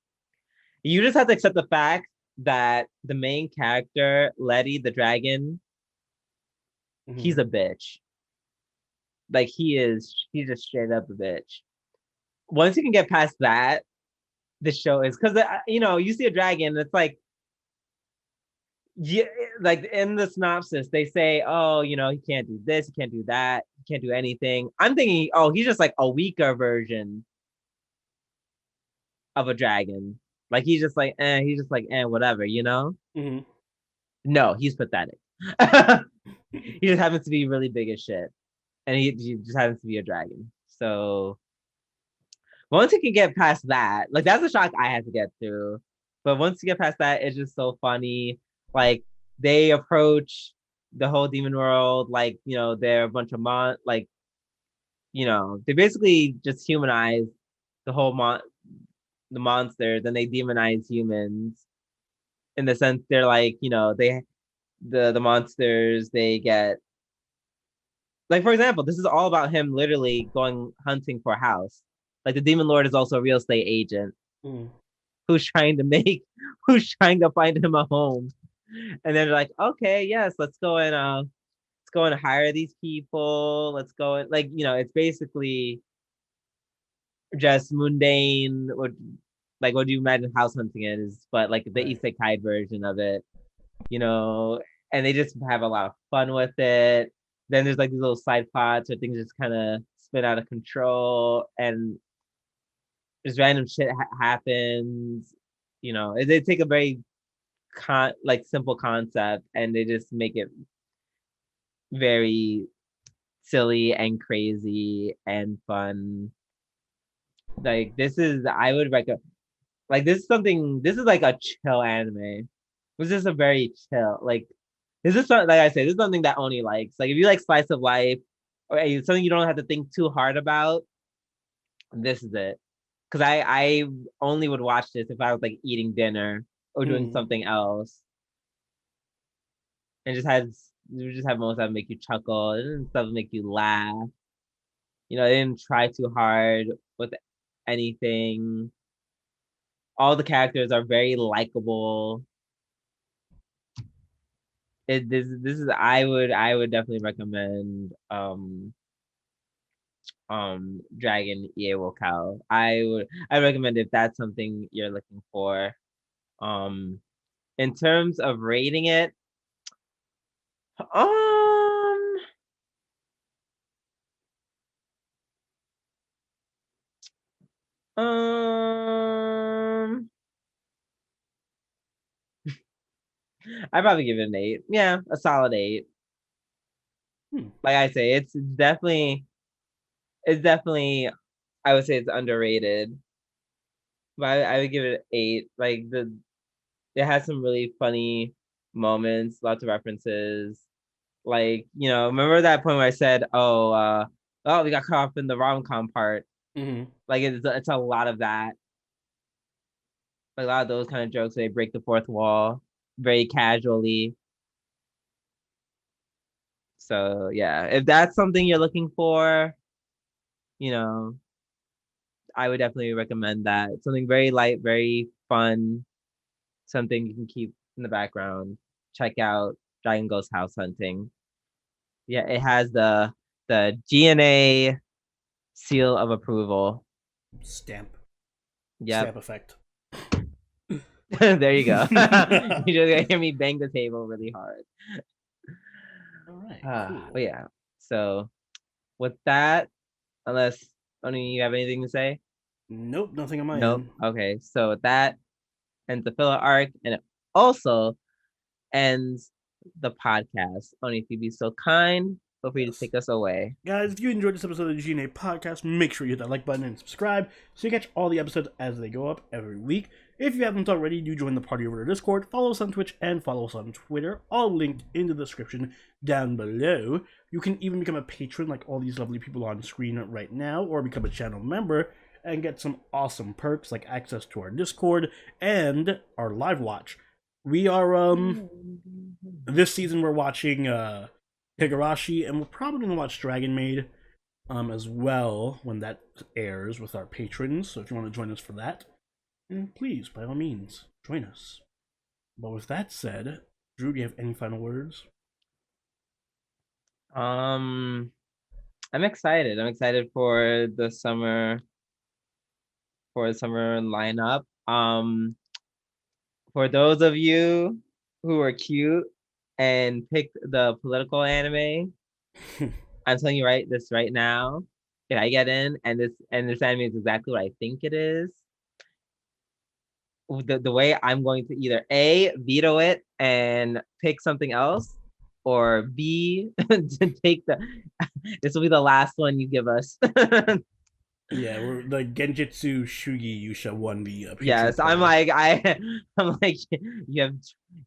You just have to accept the fact that the main character, Letty the dragon, he's a bitch. Like he's just straight up a bitch. Once you can get past that, the show is because you see a dragon, it's like yeah, like in the synopsis, they say, oh, he can't do this, he can't do that, he can't do anything. I'm thinking, oh, he's just like a weaker version of a dragon. Like he's just like, whatever, Mm-hmm. No, he's pathetic. He just happens to be really big as shit. And he just happens to be a dragon. So once you can get past that, like that's a shock I had to get through. But once you get past that, it's just so funny. Like they approach the whole demon world, like, they're a bunch of they basically just humanize the whole the monsters, and they demonize humans in the sense they're like, the monsters they get, like, for example, this is all about him literally going hunting for a house. Like the demon lord is also a real estate agent Mm. who's trying to who's trying to find him a home. And they're like, okay, yes, let's go and hire these people. Let's go and, like, it's basically just mundane, what do you imagine house hunting is, but like the Right. isekai version of it, you know, and they just have a lot of fun with it. Then there's like these little side plots where things just kind of spin out of control, and just random shit happens. They take a very like simple concept, and they just make it very silly and crazy and fun. Like this is I would recommend. Like this is like a chill anime. This is a very chill. Like this is something, like I said, this is something that Oni likes. Like if you like slice of life or something you don't have to think too hard about, this is it. Because I only would watch this if I was like eating dinner or doing Mm. something else, and just have moments that make you chuckle and stuff make you laugh. They didn't try too hard with anything. All the characters are very likable. This is I would definitely recommend Dragon Iewo Cow. I recommend if that's something you're looking for. Um in terms of rating it, um um I'd probably give it an 8. Yeah, a solid 8. Hmm. Like I say, it's definitely I would say it's underrated. But I would give it an 8. Like it has some really funny moments, lots of references. Like, remember that point where I said, oh, we got caught up in the rom-com part. Mm-hmm. Like it's a lot of that. Like a lot of those kind of jokes, they break the fourth wall very casually. So yeah, if that's something you're looking for, you know, I would definitely recommend that. Something very light, very fun, something you can keep in the background. Check out Dragon Ghost House Hunting. Yeah, it has the G&A seal of approval. Stamp. Yep. Stamp effect. There you go. All You're just gonna hear me bang the table really hard. right. But Cool. yeah. So with that, unless only you have anything to say? Nope. Nothing on my Nope. end. Okay. So with that ends the filler arc, and it also ends the podcast. Only if you'd be so kind feel free to Yes. take us away. Guys, if you enjoyed this episode of the G&A podcast, make sure you hit that like button and subscribe so you catch all the episodes as they go up every week. If you haven't already, do join the party over to Discord, follow us on Twitch, and follow us on Twitter, all linked in the description down below. You can even become a patron like all these lovely people on screen right now, or become a channel member and get some awesome perks like access to our Discord and our live watch. We are, this season we're watching, Higurashi, and we're probably going to watch Dragon Maid, as well when that airs with our patrons, so if you want to join us for that, please, by all means, join us. But with that said, Drew, do you have any final words? I'm excited. I'm excited for the summer lineup. For those of you who are cute and picked the political anime, I'm telling you right now, if I get in and this anime is exactly what I think it is, the way I'm going to either A, veto it and pick something else, or B, to take this will be the last one you give us. Yeah, we're the Genjutsu Shugi Yusha won the yes, poll. I'm like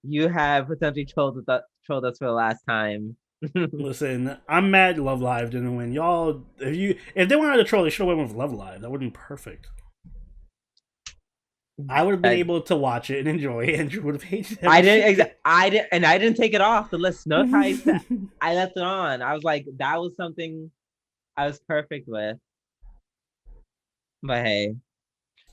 you have potentially trolled us for the last time. Listen, I'm mad Love Live didn't win. Y'all, if they wanted to troll, they should have went with Love Live. That would have been perfect. I would have been able to watch it and enjoy it. Andrew would have hated it. I didn't take it off the list. No ties. I left it on. I was like, that was something I was perfect with. But hey,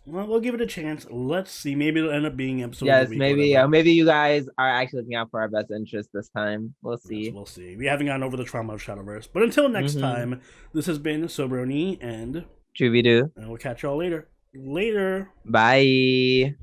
well, we'll give it a chance. Let's see. Maybe it'll end up being episode. Yes, maybe you guys are actually looking out for our best interest this time. We'll see. Yes, we'll see. We haven't gotten over the trauma of Shadowverse, but until next time, this has been Sobroni and Jubidu, and we'll catch y'all later. Later. Bye.